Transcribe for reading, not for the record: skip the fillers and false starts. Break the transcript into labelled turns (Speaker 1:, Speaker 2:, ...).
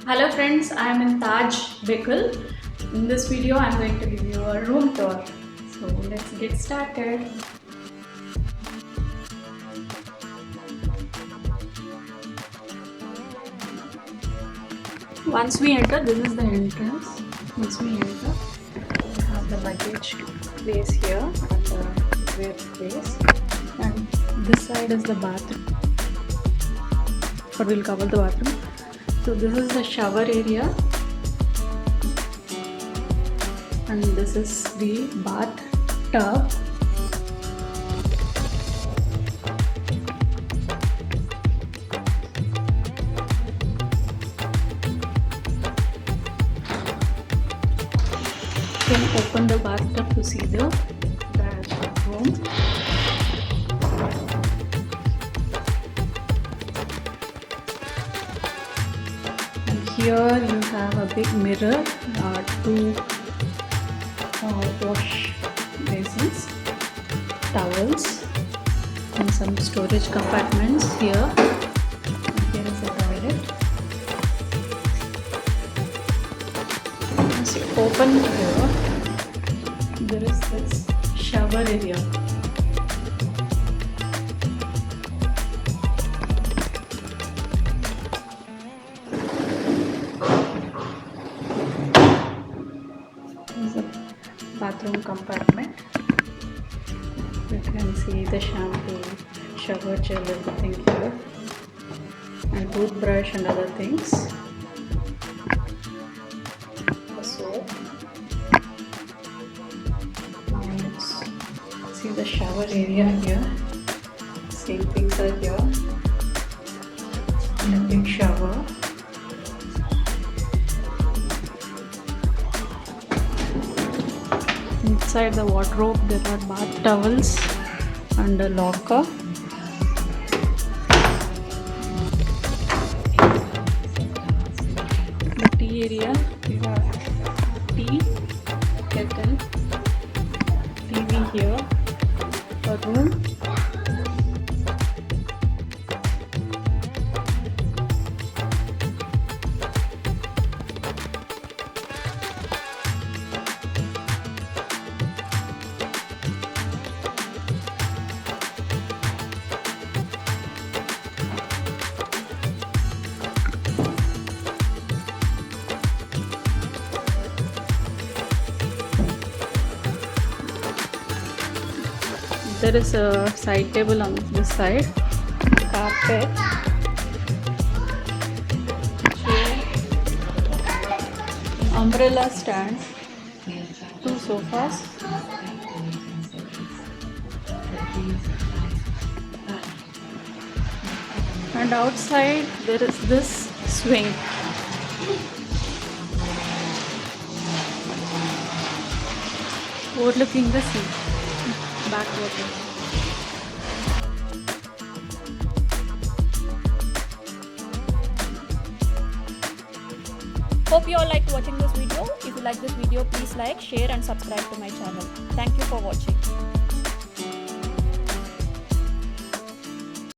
Speaker 1: Hello friends, I am in Taj Bekal. In this video, I am going to give you a room tour. So let's get started. Once we enter, this is the entrance. Once we enter, we have the luggage place here and the wear place. And this side is the bathroom. But we'll cover the bathroom. So this is the shower area. And this is the bathtub. You can open the bathtub to see the room. And here you have a big mirror, two wash basins, towels, and some storage compartments here. And here is the toilet. Once you open here, there is this shower area. This is a bathroom compartment. You can see the shampoo, shower gel, everything here, and toothbrush and other things. The soap. Now let's see the shower area here. Same things are here. And a big shower. Inside the wardrobe there are bath towels and a locker. The tea area, we have tea, kettle, TV here, a room. There is a side table on this side, carpet, chair, umbrella stand, two sofas, and outside there is this swing. Overlooking the sea. Backwater.
Speaker 2: Hope you all liked watching this video. If you like this video, please like, share and subscribe to my channel. Thank you for watching.